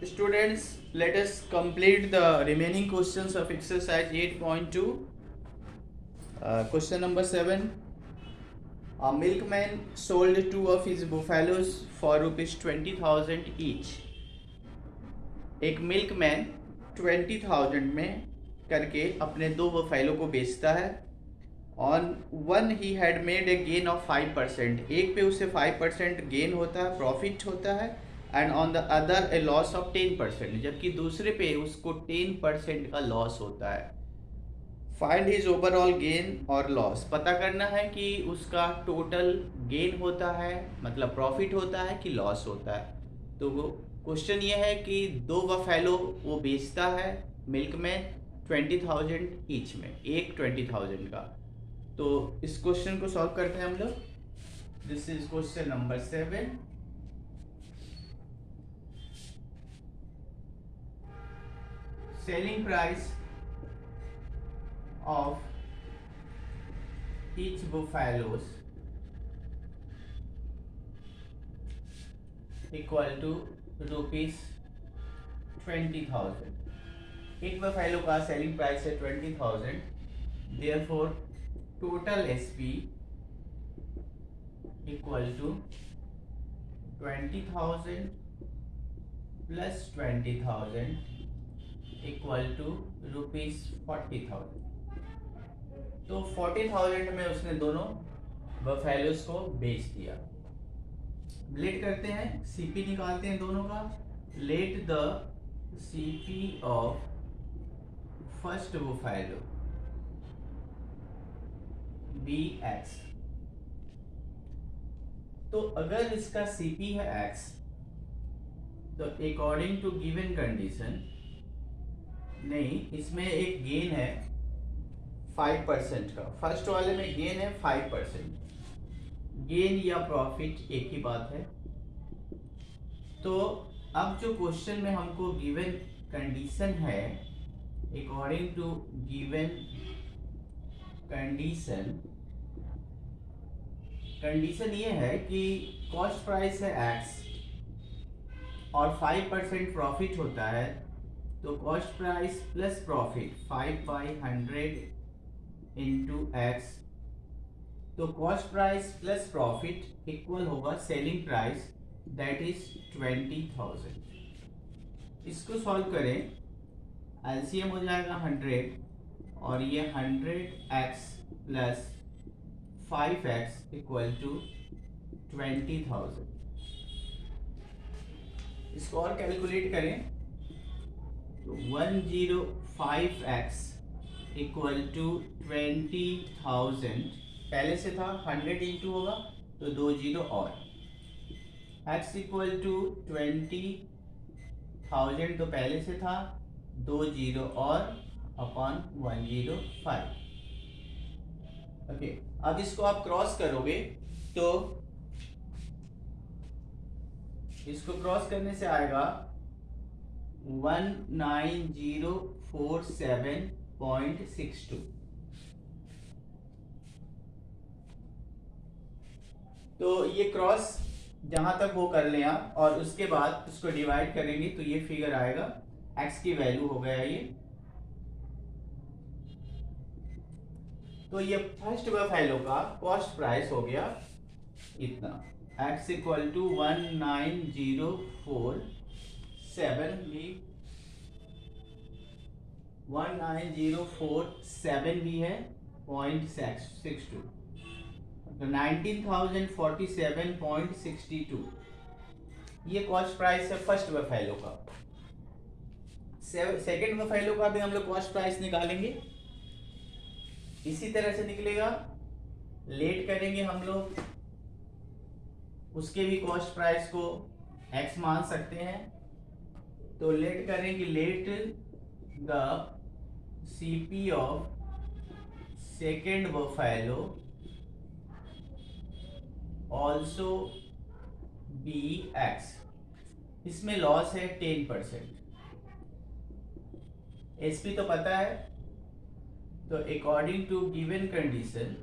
Students, let us complete the remaining questions of exercise 8.2. Question number 7. A milkman sold two of his buffaloes for rupees 20,000 each. एक milkman 20,000 में करके अपने दो buffalo को बेचता है. On one he had made a gain of 5%. एक पे उसे 5% गेन होता है, प्रॉफिट होता है. And on the other A loss of 10%, जबकि दूसरे पे उसको 10% का लॉस होता है. फाइंड हिज ओवरऑल गेन और लॉस. पता करना है कि उसका टोटल गेन होता है, मतलब प्रॉफिट होता है कि लॉस होता है. तो वो क्वेश्चन ये है कि दो बफेलो वो बेचता है मिल्क में 20,000 ईच में, एक 20,000 का. तो इस क्वेश्चन को सॉल्व करते हैं हम लोग. This is question number 7. Selling price of each buffaloes equal to rupees 20,000. एक बफेलो का सेलिंग प्राइस है 20,000. Therefore total SP equal to 20,000 plus 20,000 equal to rupees 40,000. तो 40,000 में उसने दोनों बफेलोस को बेच दिया. लेट करते हैं, सीपी निकालते हैं दोनों का. Let the CP of first buffalo be X. तो अगर इसका सीपी है एक्स, तो अकॉर्डिंग टू गिवन कंडीशन, नहीं, इसमें एक गेन है 5% का. फर्स्ट वाले में गेन है 5%. गेन या प्रॉफिट एक ही बात है. तो अब जो क्वेश्चन में हमको गिवन कंडीशन है, अकॉर्डिंग टू गिवन कंडीशन ये है कि कॉस्ट प्राइस है एक्स और 5% प्रॉफिट होता है. तो cost price plus profit 5/100 into x. तो cost price plus profit equal होगा सेलिंग प्राइस, दैट इज 20,000. इसको सॉल्व करें, एलसीएम हो जाएगा 100 और ये 100x plus 5x equal to 20,000. इसको और कैलकुलेट करें तो 105x इक्वल टू 20,000. पहले से था 100 इंटू होगा तो 2 जीरो और x इक्वल टू 20,000 तो पहले से था 2 जीरो और अपॉन 105. ओके, अब इसको आप क्रॉस करोगे तो इसको क्रॉस करने से आएगा 19047.62. तो ये क्रॉस जहां तक वो कर लें आप, और उसके बाद उसको डिवाइड करेंगे तो ये फिगर आएगा. x की वैल्यू हो गया ये. तो ये फर्स्ट बफेलो का कॉस्ट प्राइस हो गया इतना, x इक्वल टू 19047 भी है 0.62. तो 19,047.62 ये कॉस्ट प्राइस है फर्स्ट बफेलो का. सेकंड बफेलो का भी हम लोग कॉस्ट प्राइस निकालेंगे, इसी तरह से निकलेगा. लेट करेंगे हम लोग, उसके भी कॉस्ट प्राइस को x मान सकते हैं. तो लेट करेंगे, late the CP of second buffalo also be x. इसमें लॉस है 10%. एसपी तो पता है, तो अकॉर्डिंग टू गिवन कंडीशन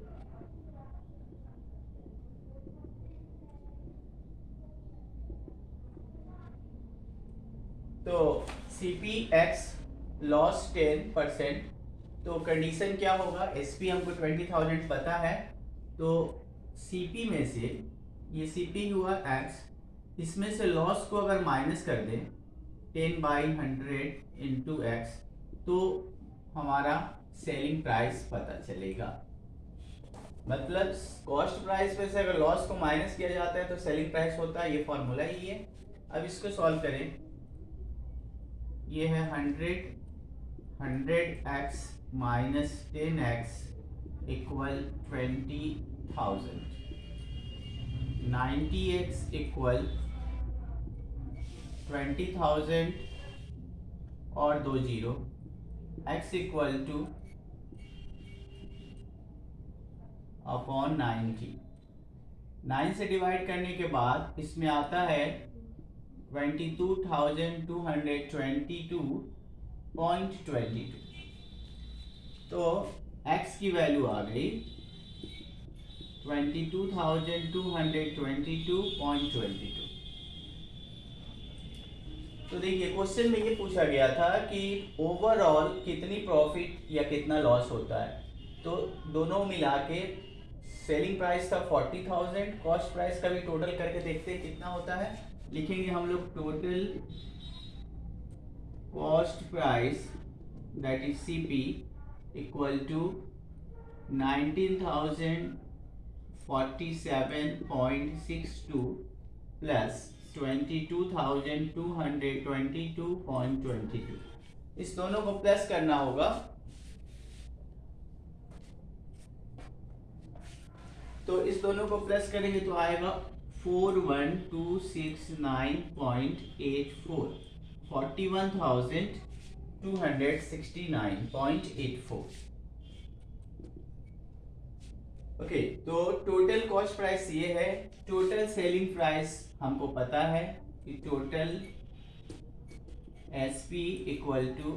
तो CPX लॉस 10%, तो कंडीशन क्या होगा, SP हमको 20,000 पता है, तो CP में से ये CP हुआ X, इसमें से लॉस को अगर माइनस कर दें 10/100 इंटू X, तो हमारा सेलिंग प्राइस पता चलेगा। मतलब कॉस्ट प्राइस में से अगर लॉस को माइनस किया जाता है तो सेलिंग प्राइस होता है, ये फॉर्मूला ही है। अब इसको सॉल्व करें, ये है 100x minus 10x equal 20,000, 90x equal 20,000 और 2 zero, x equal to upon 90, 9 से डिवाइड करने के बाद इसमें आता है 22,222.22, तो x की वैल्यू आ गई 22,222.22। तो देखिए क्वेश्चन में ये पूछा गया था कि ओवरऑल कितनी प्रॉफिट या कितना लॉस होता है, तो दोनों मिला के सेलिंग प्राइस था 40,000, कॉस्ट प्राइस का भी टोटल करके देखते हैं कितना होता है। लिखेंगे हम लोग total cost price that is CP equal to 19,047.62 plus 22,222.22। इस दोनों को प्लस करना होगा, तो इस दोनों को प्लस करेंगे तो आएगा 41,269.84, 41,269.84। ओके, तो टोटल कॉस्ट प्राइस ये है। टोटल सेलिंग प्राइस हमको पता है कि टोटल SP इक्वल टू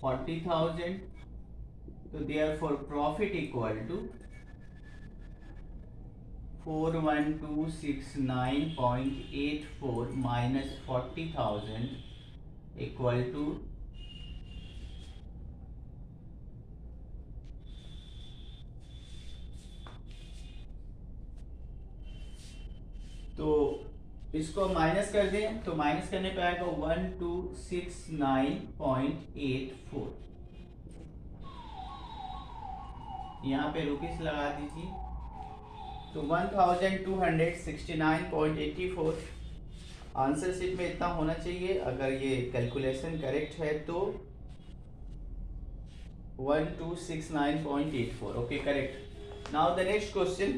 ₹40,000, तो therefore profit equal to 41,269.84 minus 40,000 equal to तो इसको माइनस कर दें तो माइनस करने पे आएगा 1269.84, यहाँ पे रुपीस लगा दीजिए, तो 1269.84 आंसर शीट में इतना होना चाहिए। अगर ये कैलकुलेशन करेक्ट है तो 1269.84, okay correct. Now the next question,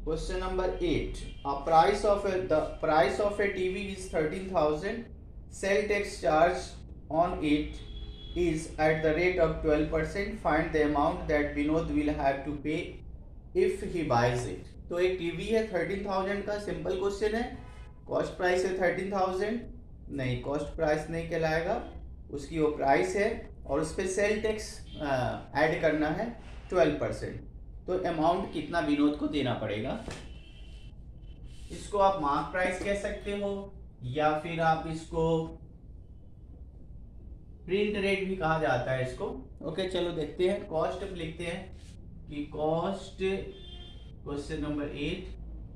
Question number 8. The price of a TV is 13,000. Sell tax charge on it is at the rate of 12%. Find the amount that Vinod will have to pay if he buys it. तो एक TV है 13,000 का, simple question है। Cost price है 13,000, नहीं cost price नहीं कहलाएगा, उसकी वो प्राइस है और उस पर सेल टैक्स ऐड करना है 12%। तो अमाउंट कितना विनोद को देना पड़ेगा, इसको आप मार्क प्राइस कह सकते हो या फिर आप इसको प्रिंट रेट भी कहा जाता है इसको। ओके चलो देखते हैं, कॉस्ट लिखते हैं कि cost, question number 8,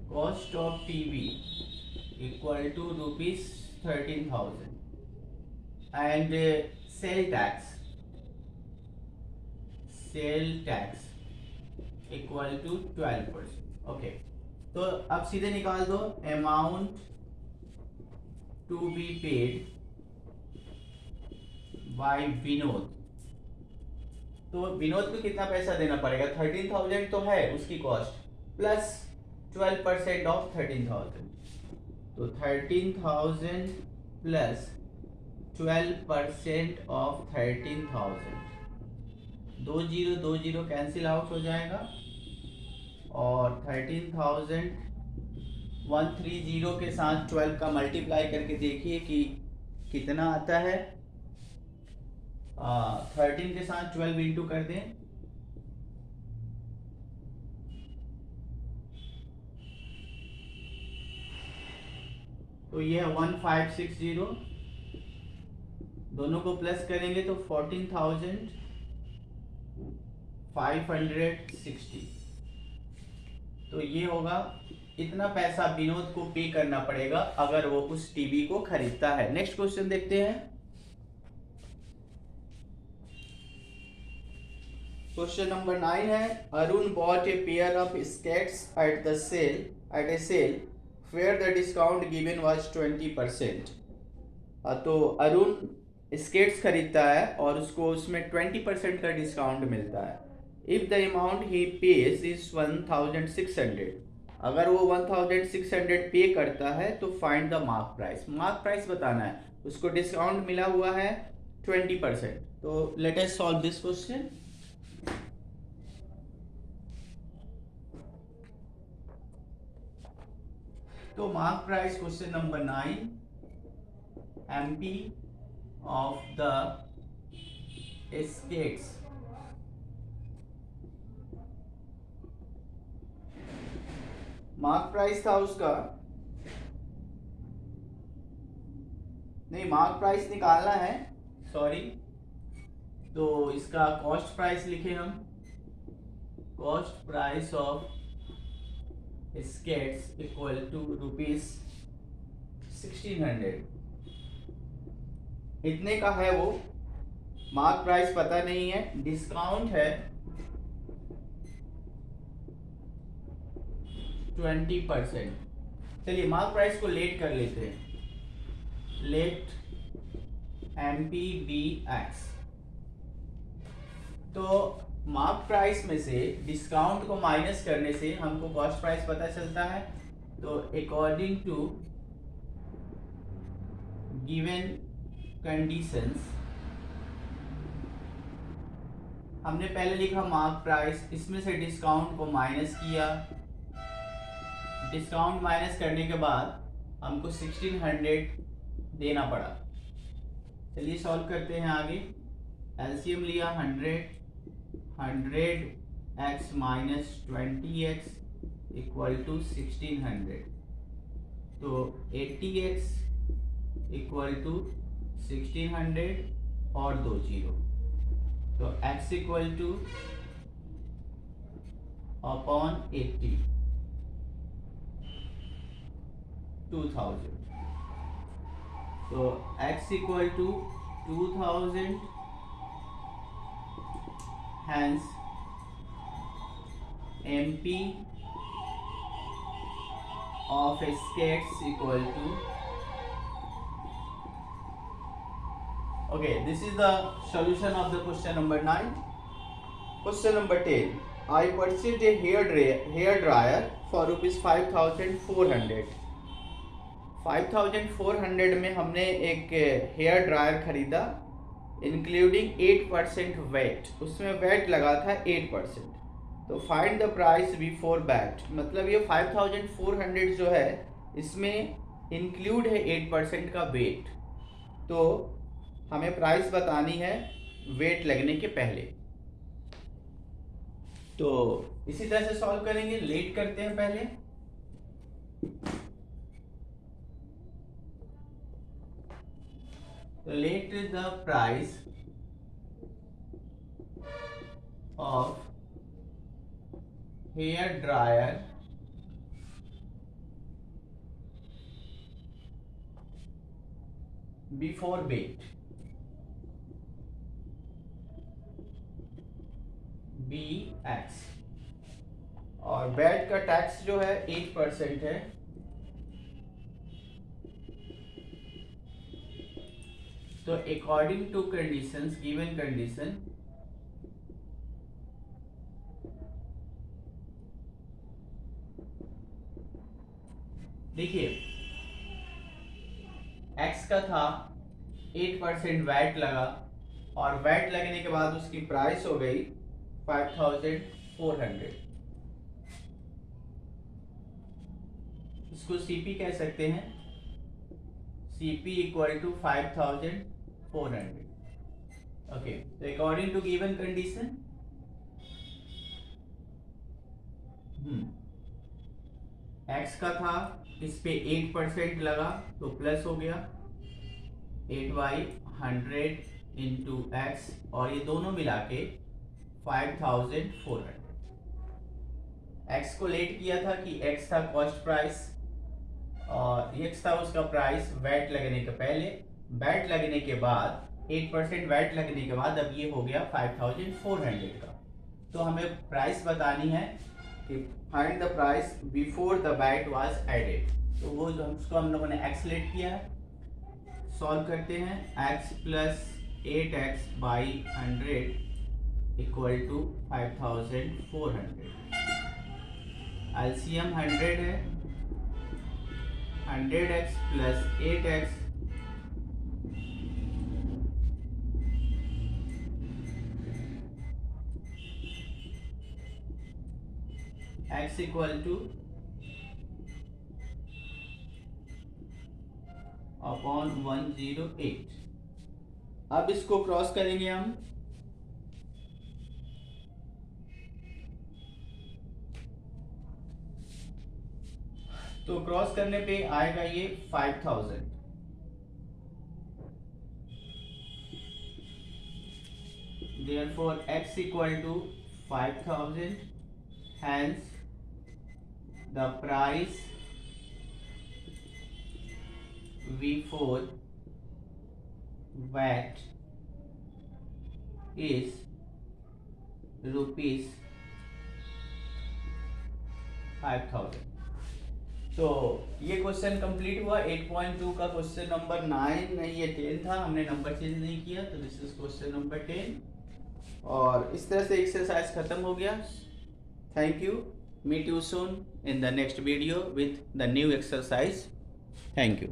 cost of TV equal to ₹13,000 and sale tax equal to 12%। Okay, तो अब सीधे निकाल दो amount to be paid by Vinod. तो विनोद को कितना पैसा देना पड़ेगा, 13,000 तो है उसकी कॉस्ट, प्लस 12% ऑफ 13,000, तो 13,000 plus 12% of 13,000, 2 zero cancel out हो जाएगा और 13,130 के साथ 12 का मल्टीप्लाई करके देखिए कि कितना आता है। 13 के साथ 12 इंटू कर दें, तो ये है 1560, दोनों को प्लस करेंगे तो 14,560। तो ये होगा, इतना पैसा विनोद को पे करना पड़ेगा अगर वो उस टीवी को खरीदता है। नेक्स्ट क्वेश्चन देखते हैं। क्वेश्चन नंबर 9 है, Arun bought a pair of skates at the sale at a sale where the discount given was 20%। तो अरुण स्केट्स खरीदता है और उसको उसमें 20% का डिस्काउंट मिलता है। If the amount he pays is 1600, अगर वो 1600 पे करता है तो find the mark price. Mark price बताना है, उसको डिस्काउंट मिला हुआ है 20%। तो let us solve this question. तो mark price question number 9, MP of the skates, mark price था उसका, नहीं मार्क प्राइस निकालना है, सॉरी। तो इसका कॉस्ट प्राइस लिखे हम, cost price of skates equal to ₹1600। इतने का है वो, मार्क प्राइस पता नहीं है, डिस्काउंट है 20%। चलिए मार्क प्राइस को लेट कर लेते हैं, लेट MPBX। तो मार्क प्राइस में से डिस्काउंट को माइनस करने से हमको कॉस्ट प्राइस पता चलता है। तो अकॉर्डिंग टू गिवन कंडीशंस, हमने पहले लिखा मार्क प्राइस, इसमें से डिस्काउंट को माइनस किया, डिस्काउंट माइनस करने के बाद हमको 1600 देना पड़ा। चलिए सॉल्व करते हैं आगे। एलसीएम लिया 100x minus 20x equal to 1600। तो 80x इक्वल टू 1600 और 2 जीरो, तो x इक्वल टू अपॉन 80 2000। तो x equal to 2000, hence MP of skates equal to, okay, this is the solution of the question number 9. Question number 10, I purchased a hair dryer for ₹5400। 5400 में हमने एक hair dryer खरीदा, including 8% VAT, उसमें VAT लगा था 8%। तो find the price before VAT, मतलब ये 5400 जो है इसमें इंक्लूड है 8% का वेट। तो हमें प्राइस बतानी है वेट लगने के पहले। तो इसी तरह से सॉल्व करेंगे, लेट करते हैं पहले। Let the price of hair dryer before weight BX, और वेट का टैक्स जो है 8% है। तो according to conditions, given condition, देखिए x का था 8% वैट लगा, और वैट लगने के बाद उसकी प्राइस हो गई 5400। इसको CP कह सकते हैं, CP इक्वल टू 5400। ओके, तो according to given condition x का था, इस पे 8% लगा तो प्लस हो गया 8/100 इंटू एक्स, और ये दोनों मिला के 5400। एक्स को लेट किया था कि एक्स था कॉस्ट प्राइस और एक्स था उसका प्राइस वैट लगने के पहले, वैट लगने के बाद 8% वैट लगने के बाद अब ये हो गया 5400 का। तो हमें प्राइस बतानी है कि find the price before the VAT was added. तो वो जो उसको हम लोगों ने एक्स लेट किया है, सॉल्व करते हैं। x plus 8x/100 equal to 5400। LCM 100 है, 100x plus 8x x equal to upon 108। अब इसको क्रॉस करेंगे हम, तो क्रॉस करने पे आएगा ये 5000। Therefore x equal to 5000, hence the price before VAT is rupees 5000। तो ये क्वेश्चन कंप्लीट हुआ। 8.2 का क्वेश्चन नंबर 9 नहीं, ये 10 था, हमने नंबर चेंज नहीं किया, तो दिस इज क्वेश्चन नंबर 10। और इस तरह से एक्सरसाइज खत्म हो गया। Thank you, meet you soon in the next video with the new exercise. Thank you.